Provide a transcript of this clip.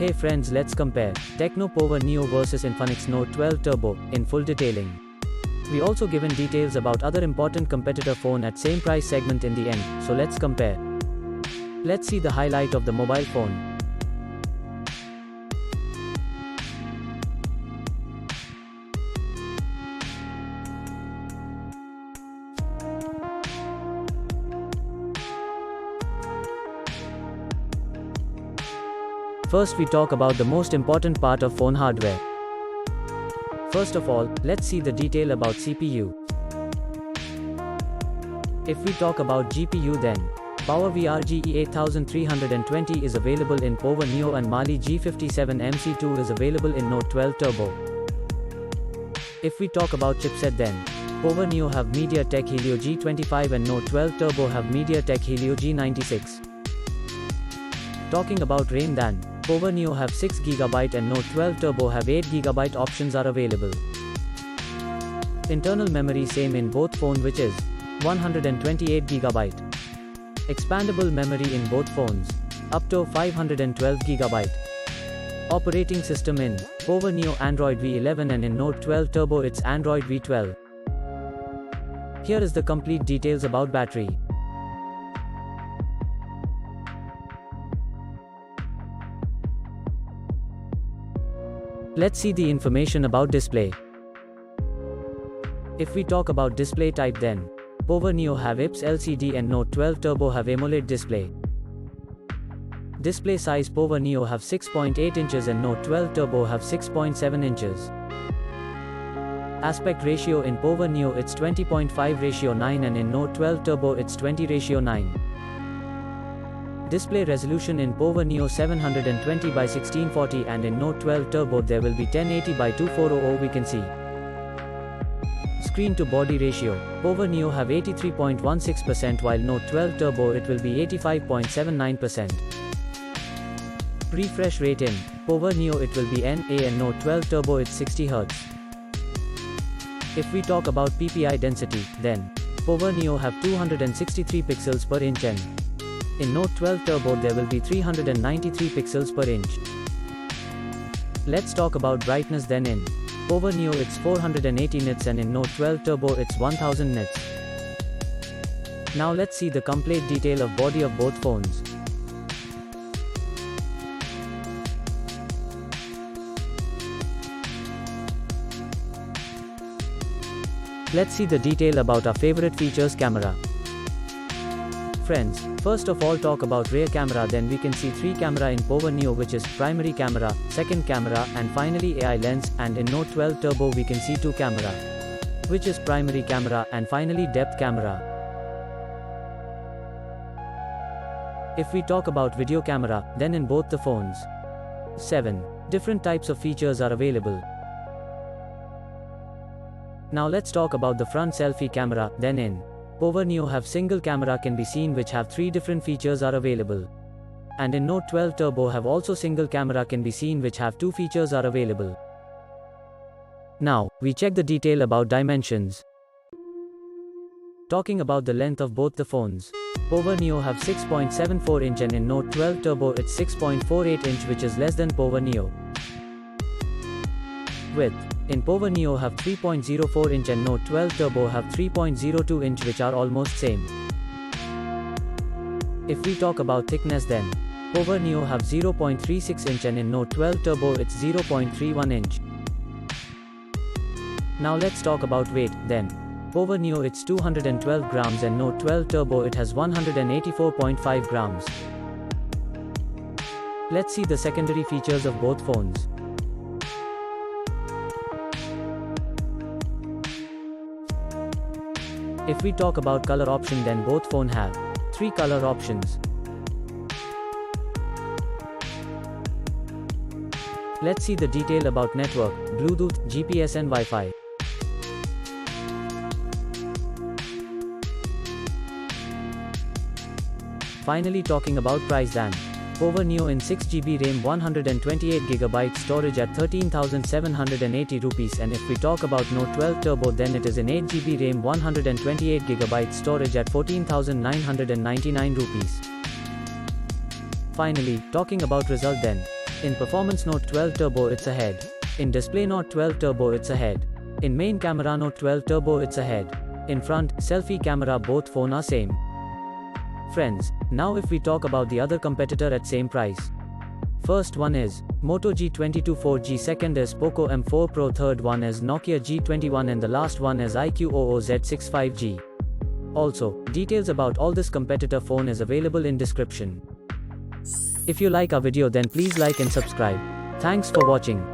Hey friends, let's compare Tecno Pova Neo versus Infinix Note 12 Turbo in full detailing. We also given details about other important competitor phone at same price segment in the end, so let's compare. Let's see the highlight of the mobile phone. First we talk about the most important part of phone hardware. First of all, let's see the detail about CPU. If we talk about GPU then, PowerVR GE8320 is available in Pova Neo and Mali G57MC2 is available in Note 12 Turbo. If we talk about chipset then, Pova Neo have MediaTek Helio G25 and Note 12 Turbo have MediaTek Helio G96. Talking about RAM then, Pova Neo have 6GB and Note 12 Turbo have 8GB options are available. Internal memory same in both phone which is 128GB. Expandable memory in both phones, up to 512GB. Operating system in Pova Neo Android V11 and in Note 12 Turbo it's Android V12. Here is the complete details about battery. Let's see the information about display. If we talk about display type then, Pova Neo have IPS LCD and Note 12 Turbo have AMOLED display. Display size Pova Neo have 6.8 inches and Note 12 Turbo have 6.7 inches. Aspect ratio in Pova Neo it's 20:9 and in Note 12 Turbo it's 20:9. Display resolution in Pova Neo 720x1640 and in Note 12 Turbo there will be 1080x2400 we can see. Screen to body ratio, Pova Neo have 83.16% while Note 12 Turbo it will be 85.79%. Refresh rate in Pova Neo it will be NA and Note 12 Turbo it's 60Hz. If we talk about PPI density, then Pova Neo have 263 pixels per inch and in Note 12 Turbo there will be 393 pixels per inch. Let's talk about brightness then in Pova Neo it's 480 nits and in Note 12 Turbo it's 1000 nits. Now let's see the complete detail of body of both phones. Let's see the detail about our favorite features camera. Friends, first of all talk about rear camera then we can see 3 camera in Pova Neo which is primary camera, second camera and finally AI lens, and in Note 12 Turbo we can see 2 camera, which is primary camera and finally depth camera. If we talk about video camera, then in both the phones, 7 different types of features are available. Now let's talk about the front selfie camera, then in Pova Neo have single camera can be seen which have 3 different features are available. And in Note 12 Turbo have also single camera can be seen which have 2 features are available. Now, we check the detail about dimensions. Talking about the length of both the phones, Pova Neo have 6.74 inch and in Note 12 Turbo it's 6.48 inch which is less than Pova Neo. Width, in Pova Neo have 3.04 inch and Note 12 Turbo have 3.02 inch which are almost same. If we talk about thickness then, Pova Neo have 0.36 inch and in Note 12 Turbo it's 0.31 inch. Now let's talk about weight, then. Pova Neo it's 212 grams and Note 12 Turbo it has 184.5 grams. Let's see the secondary features of both phones. If we talk about color option then both phone have 3 color options. Let's see the detail about network, Bluetooth, GPS and Wi-Fi. Finally talking about price then. Pova Neo in 6GB RAM 128GB storage at 13,780 rupees, and if we talk about Note 12 Turbo then it is in 8GB RAM 128GB storage at 14,999 rupees. Finally, talking about result then. In performance Note 12 Turbo it's ahead. In display Note 12 Turbo it's ahead. In main camera Note 12 Turbo it's ahead. In front, selfie camera both phone are same. Friends, now if we talk about the other competitor at same price. First one is Moto G22 4G, second is Poco M4 Pro, third one is Nokia G21 and the last one is iQOO-Z6 5G. Also, details about all this competitor phone is available in description. If you like our video then please like and subscribe. Thanks for watching.